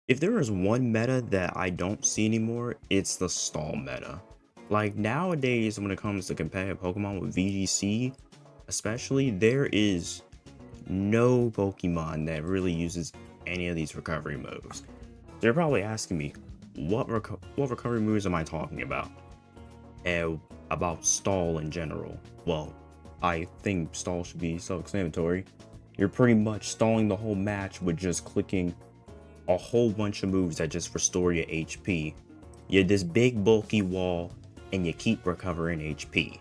If there is one meta that I don't see anymore, it's the stall meta. Like nowadays, when it comes to competitive Pokemon with VGC, especially, there is no Pokemon that really uses any of these recovery moves. They're probably asking me, what recovery moves am I talking about? And about stall in general. Well, I think stall should be self-explanatory. You're pretty much stalling the whole match with just clicking a whole bunch of moves that just restore your HP. You have this big bulky wall and you keep recovering HP.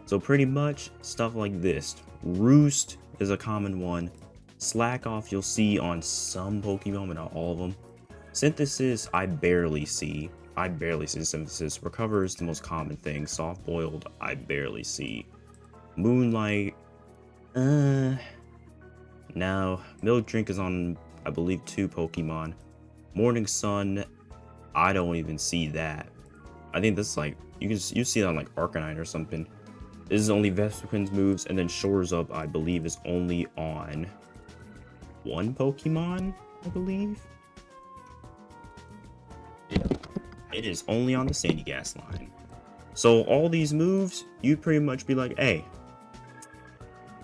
So pretty much stuff like this. Roost is a common one. Slack off you'll see on some Pokemon, but not all of them. Synthesis I barely see. Synthesis. Recover is the most common thing. Soft boiled I barely see. Moonlight, now Milk Drink is on, I believe, 2 Pokemon. Morning Sun, I don't even see that. I think this is like you see that on like Arcanine or something. This is only Vespiquen moves, and then Shores Up I believe is only on 1 Pokemon, I believe. It is only on the Sandy Gas line. So all these moves, you'd pretty much be like, hey,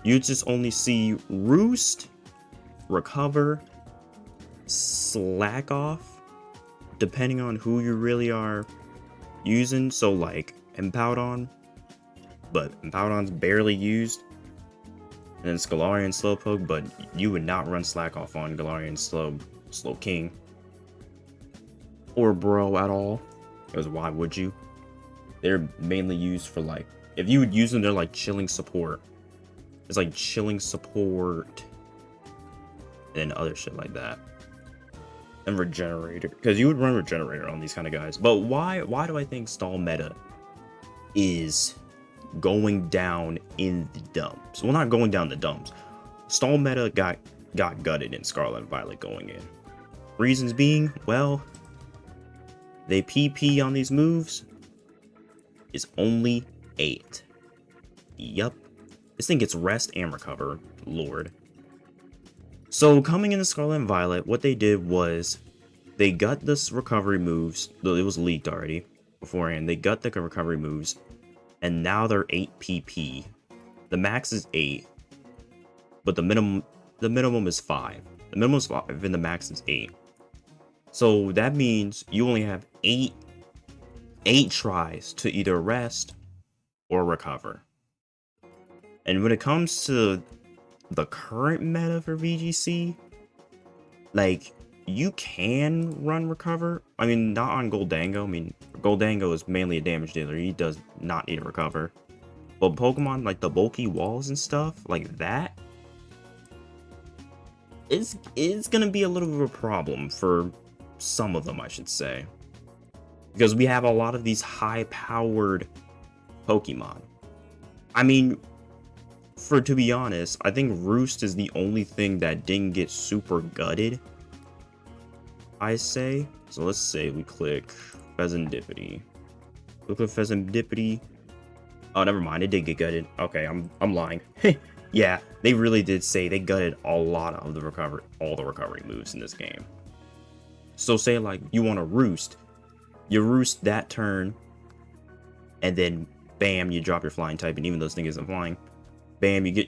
you just only see Roost, Recover, Slack Off, depending on who you really are using. So like Empoudon, but Empoudon's barely used. And then Galarian Slowpoke, but you would not run Slack Off on Galarian Slowking. Or Bro at all. Because why would you? They're mainly used for like, if you would use them, they're like chilling support. It's like chilling support and other shit like that. And Regenerator, because you would run Regenerator on these kind of guys. But why do I think stall meta is going down in the dumps? Well, not going down the dumps. Stall meta got gutted in Scarlet and Violet going in. Reasons being, well, they PP on these moves is only 8. Yup. This thing gets rest and recover. Lord. So coming into Scarlet and Violet, what they did was they got this recovery moves. Though it was leaked already beforehand. They got the recovery moves, and now they're 8 PP. The max is 8, but the minimum is 5. The minimum is 5, and the max is 8. So that means you only have 8 tries to either rest or recover. And when it comes to the current meta for VGC, like, you can run recover. I mean, not on Goldango. I mean, Goldango is mainly a damage dealer. He does not need to recover. But Pokemon like the bulky walls and stuff like that, it's gonna be a little bit of a problem for some of them, I should say. Because we have a lot of these high-powered Pokemon. I mean, to be honest, I think Roost is the only thing that didn't get super gutted, I say. So let's say we click Pheasantipity. Look at Pheasantipity. Oh, never mind, it did get gutted. Okay, I'm lying. Yeah, they really did say they gutted a lot of the all the recovery moves in this game. So say like you want to Roost, you Roost that turn, and then bam, you drop your flying type, and even though this thing isn't flying, bam, you get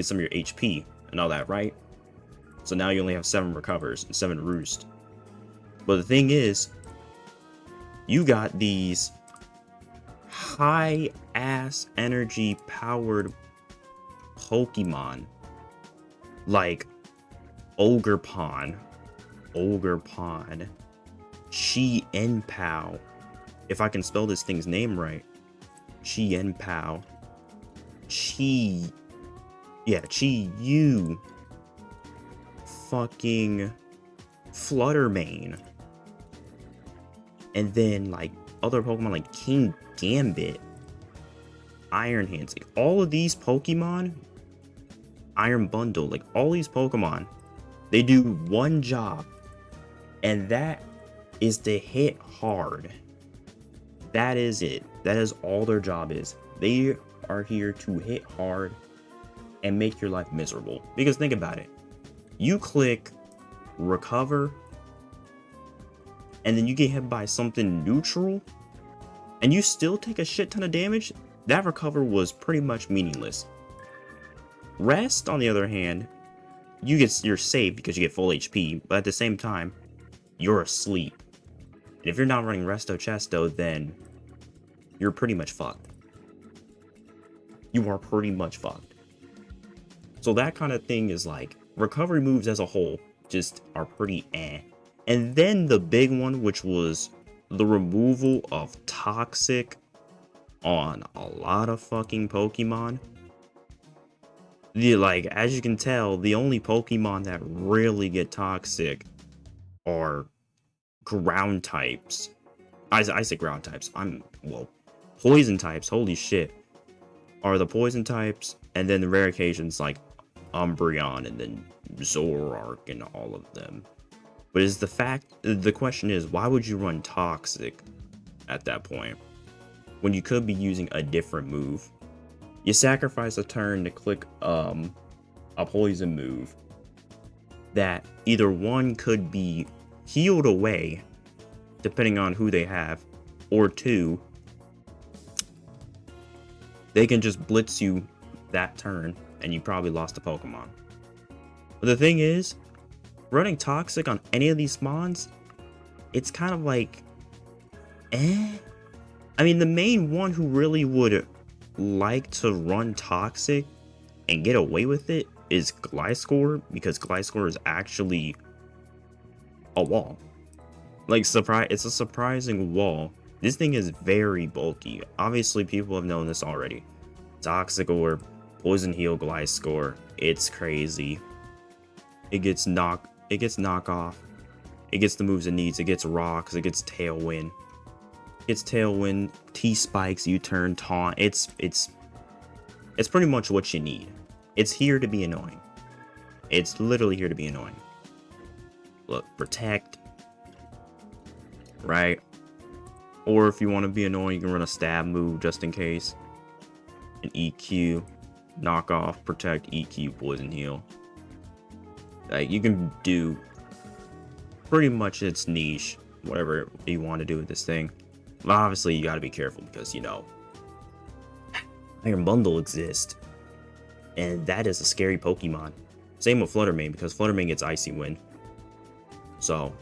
some of your HP and all that, right? So now you only have 7 recovers and 7 Roost. But the thing is, you got these high ass energy powered Pokemon like Ogerpon, Chi-En-Pao, if I can spell this thing's name right, Chi-En-Pao, Chi-Yu, fucking Fluttermane, and then like other Pokemon like King Gambit, Iron Hands, like all of these Pokemon, Iron Bundle, like all these Pokemon, they do one job, and that is to hit hard. That is it. That is all their job is. They are here to hit hard and make your life miserable. Because think about it. You click recover, and then you get hit by something neutral, and you still take a shit ton of damage, that recover was pretty much meaningless. Rest, on the other hand, you're safe because you get full HP, but at the same time, you're asleep. And if you're not running Resto Chesto, then you're pretty much fucked. You are pretty much fucked. So that kind of thing is like, recovery moves as a whole just are pretty eh. And then the big one, which was the removal of Toxic on a lot of fucking Pokemon. Like, as you can tell, the only Pokemon that really get Toxic are ground types. I say ground types. Well, poison types, holy shit. Are the poison types, and then the rare occasions like Umbreon and then Zoroark and all of them. But is the question is, why would you run Toxic at that point when you could be using a different move? You sacrifice a turn to click a poison move that either one could be healed away depending on who they have, or two, they can just blitz you that turn and you probably lost a Pokemon. But the thing is, running Toxic on any of these spawns, it's kind of like, eh? I mean, the main one who really would like to run Toxic and get away with it is Gliscor, because Gliscor is actually a wall. Like, it's a surprising wall. This thing is very bulky. Obviously, people have known this already. Toxic Orb, Poison Heal Gliscor, it's crazy. It gets knock off. It gets the moves it needs. It gets rocks. It gets Tailwind. It's Tailwind, T-Spikes, U-Turn, Taunt. It's pretty much what you need. It's here to be annoying. It's literally here to be annoying. Look, Protect. Right? Or if you want to be annoying, you can run a stab move just in case. An EQ, knock off, protect, EQ, poison heal. Like, you can do pretty much its niche, whatever you want to do with this thing. But obviously, you got to be careful because, you know, Iron Bundle exists. And that is a scary Pokemon. Same with Fluttermane, because Fluttermane gets Icy Wind. So,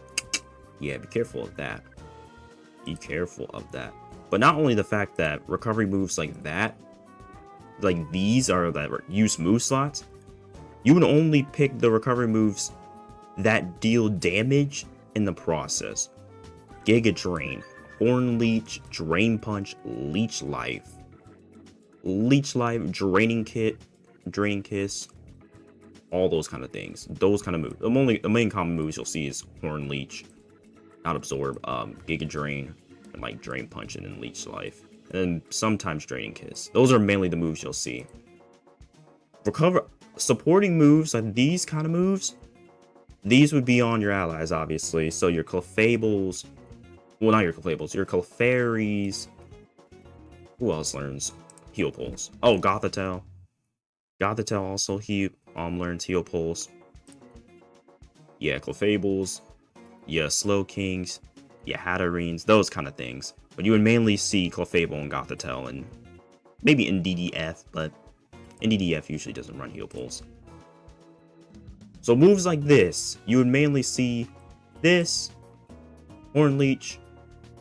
yeah, be careful of that. Be careful of that. But not only the fact that recovery moves like that, like these are that use move slots, you would only pick the recovery moves that deal damage in the process. Giga Drain, Horn Leech, Drain Punch, Leech Life, Draining Kiss, all those kind of things. Those kind of moves. The main common moves you'll see is Horn Leech, not Absorb, Giga Drain, and like Drain Punch and then Leech Life. And then sometimes Draining Kiss. Those are mainly the moves you'll see. Supporting moves, like these kind of moves, these would be on your allies, obviously. So your Clefables, well, not your Clefables, your Clefairies. Who else learns Heal Pulse? Oh, Gothitelle. Gothitelle also learns Heal Pulse. Yeah, Clefables. Yeah, Slowkings. Yeah, Hatterines. Those kind of things. But you would mainly see Clefable and Gothitelle, and maybe in DDF, but in DDF usually doesn't run Heal Pulse. So moves like this, you would mainly see this, Horn Leech,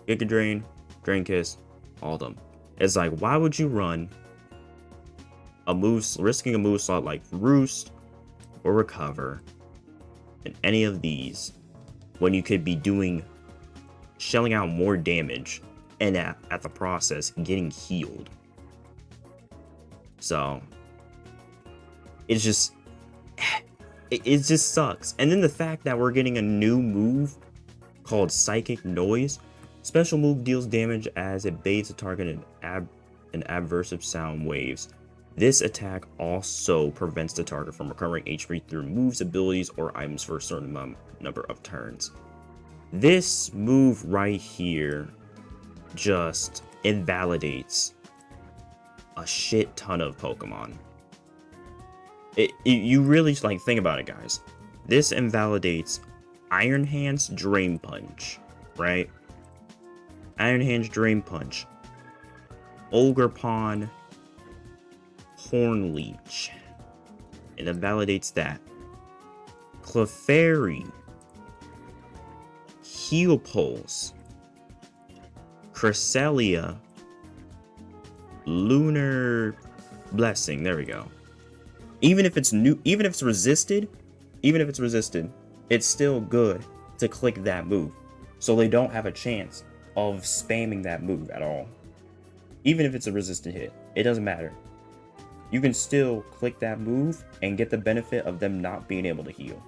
Giga Drain, Drain Kiss, all of them. It's like, why would you run risking a move slot like Roost or Recover in any of these when you could be shelling out more damage and at the process getting healed? So it just sucks. And then the fact that we're getting a new move called Psychic Noise. Special move deals damage as it bathes a target in adversive sound waves. This attack also prevents the target from recovering HP through moves, abilities, or items for a certain number of turns. This move right here just invalidates a shit ton of Pokemon. You really, like, think about it, guys. This invalidates Iron Hands Drain Punch, right? Iron Hands Drain Punch. Ogerpon Horn Leech. It invalidates that. Clefairy. Heal Pulse. Cresselia. Lunar Blessing. There we go. Even if it's new, even if it's resisted, it's still good to click that move. So they don't have a chance of spamming that move at all. Even if it's a resisted hit, it doesn't matter. You can still click that move and get the benefit of them not being able to heal.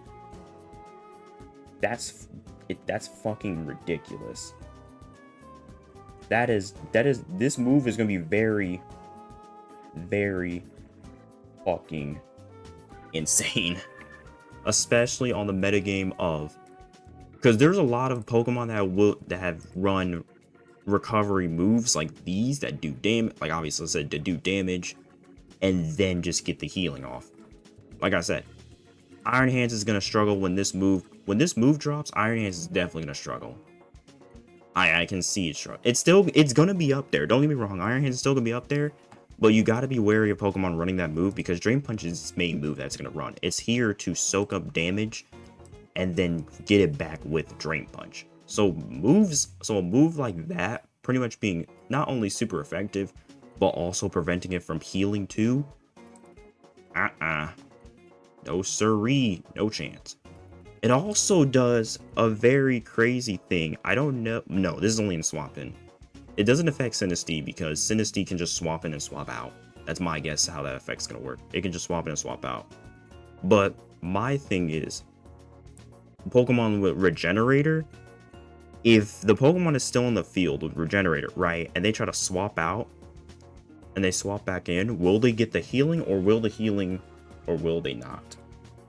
That's fucking ridiculous. This move is gonna be very, very fucking insane. Especially on the metagame of, because there's a lot of Pokemon that have run recovery moves like these that do damage, like obviously I said, to do damage and then just get the healing off. Like I said, Iron Hands is gonna struggle when this move drops. Iron Hands is definitely gonna struggle. I can see it struggle. It's gonna be up there. Don't get me wrong, Iron Hands is still gonna be up there, but you gotta be wary of Pokemon running that move because Drain Punch is its main move that's gonna run. It's here to soak up damage and then get it back with Drain Punch. So a move like that pretty much being not only super effective, but also preventing it from healing too. No siree, no chance. It also does a very crazy thing. I don't know. No, this is only in swap in. It doesn't affect Sinistea because Sinistea can just swap in and swap out. That's my guess how that effect's gonna work. It can just swap in and swap out. But my thing is, Pokemon with Regenerator, if the Pokemon is still in the field with Regenerator, right, and they try to swap out, and they swap back in, will they get the healing, or will they not?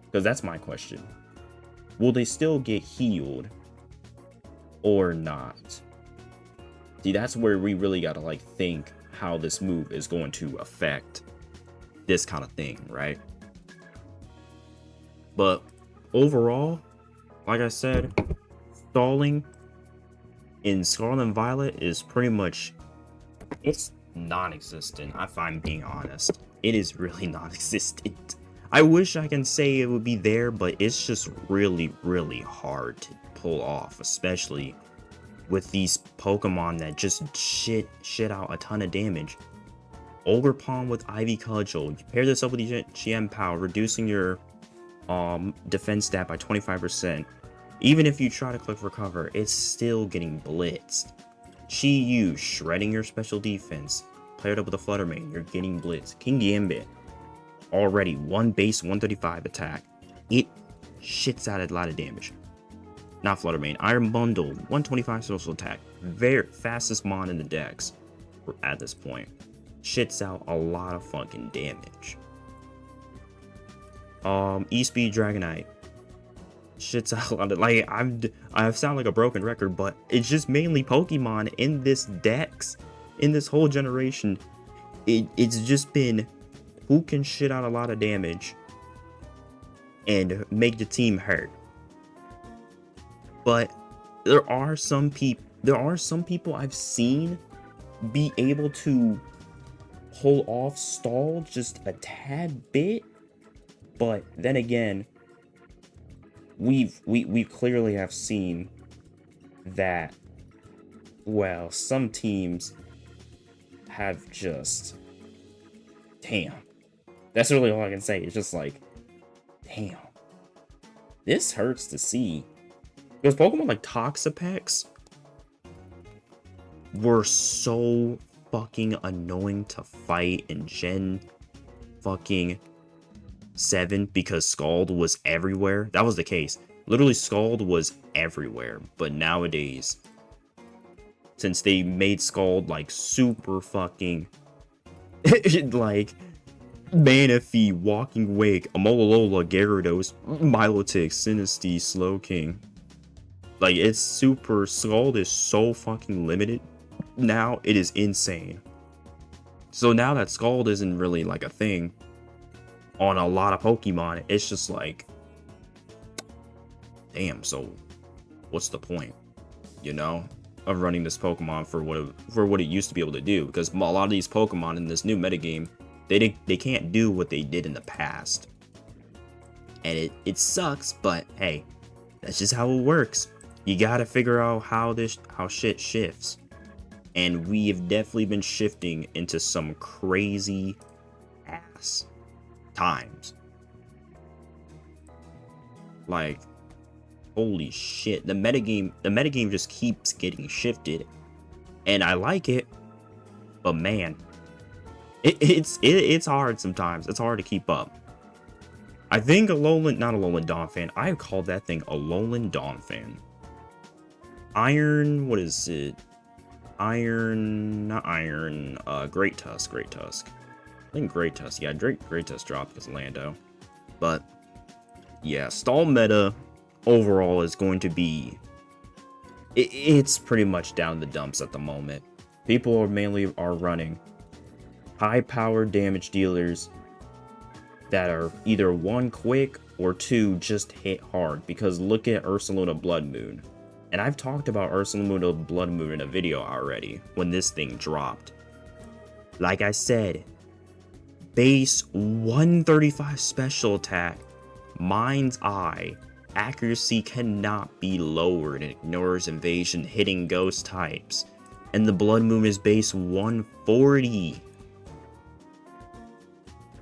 Because that's my question. Will they still get healed, or not? See, that's where we really gotta like think how this move is going to affect this kind of thing, right? But overall, like I said, stalling in Scarlet and Violet is pretty much, it's non-existent, if I'm being honest. It is really non-existent. I wish I can say it would be there, but it's just really, really hard to pull off, especially with these Pokemon that just shit out a ton of damage. Ogerpon with Ivy Cudgel. You pair this up with GM Power, reducing your defense stat by 25%. Even if you try to click recover, it's still getting blitzed. Chi-Yu, shredding your special defense. Paired up with a Flutter Mane, you're getting blitzed. King Gambit, already 1 base 135 attack. It shits out a lot of damage. Not Flutter Mane. Iron Bundle, 125 social attack. Very fastest mon in the dex at this point. Shits out a lot of fucking damage. E-Speed Dragonite. Shits out a lot of, like, I sound like a broken record, but it's just mainly Pokemon in this dex, in this whole generation. It's just been who can shit out a lot of damage and make the team hurt. But there are some people I've seen be able to pull off stall just a tad bit, but then again, we clearly have seen that, well, some teams have just, damn. That's really all I can say. It's just like, damn. This hurts to see. Because Pokemon like Toxapex were so fucking annoying to fight in Gen fucking 7 because Scald was everywhere. That was the case. Literally, Scald was everywhere. But nowadays, since they made Scald like super fucking like Manaphy, Walking Wake, Amololola, Gyarados, Milotic, Sinistea, Slowking. Like, it's super, Scald is so fucking limited now, it is insane. So now that Scald isn't really like a thing on a lot of Pokemon, it's just like, damn, so what's the point, you know, of running this Pokemon for what it used to be able to do? Because a lot of these Pokemon in this new metagame, they can't do what they did in the past. And it sucks, but hey, that's just how it works. You gotta figure out how shit shifts. And we have definitely been shifting into some crazy ass times. Like, holy shit. The metagame just keeps getting shifted. And I like it, but man, it's hard sometimes. It's hard to keep up. I think not a Alolan Donphan. I called that thing Alolan Donphan. Iron, what is it? Not Iron, Great Tusk. I think Great Tusk, yeah, Great Tusk dropped because Lando. But, yeah, stall meta overall is going to be, it's pretty much down the dumps at the moment. People are mainly running high-powered damage dealers that are either one, quick, or two, just hit hard. Because look at Ursaluna Blood Moon. And I've talked about Ursaluna Blood Moon in a video already, when this thing dropped. Like I said, base 135 special attack, Mind's Eye, accuracy cannot be lowered and ignores evasion hitting ghost types. And the Blood Moon is base 140.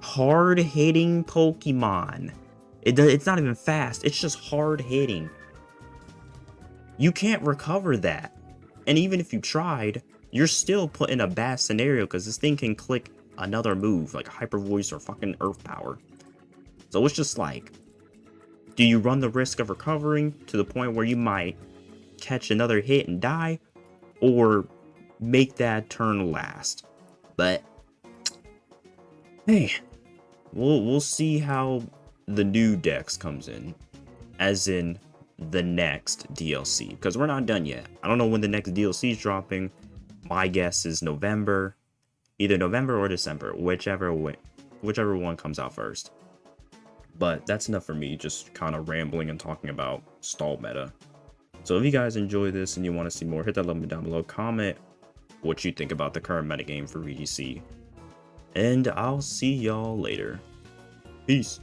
Hard-hitting Pokemon. It's not even fast, it's just hard-hitting. You can't recover that. And even if you tried, you're still put in a bad scenario because this thing can click another move, like Hyper Voice or fucking Earth Power. So it's just like, do you run the risk of recovering to the point where you might catch another hit and die, or make that turn last? But hey, we'll see how the new Dex comes in, as in the next DLC, because we're not done yet. I don't know when the next DLC is dropping. My guess is November, either November or December, whichever one comes out first. But that's enough for me, just kind of rambling and talking about stall meta. So if you guys enjoy this and you want to see more, hit that like down below, comment what you think about the current metagame for VGC, and I'll see y'all later. Peace.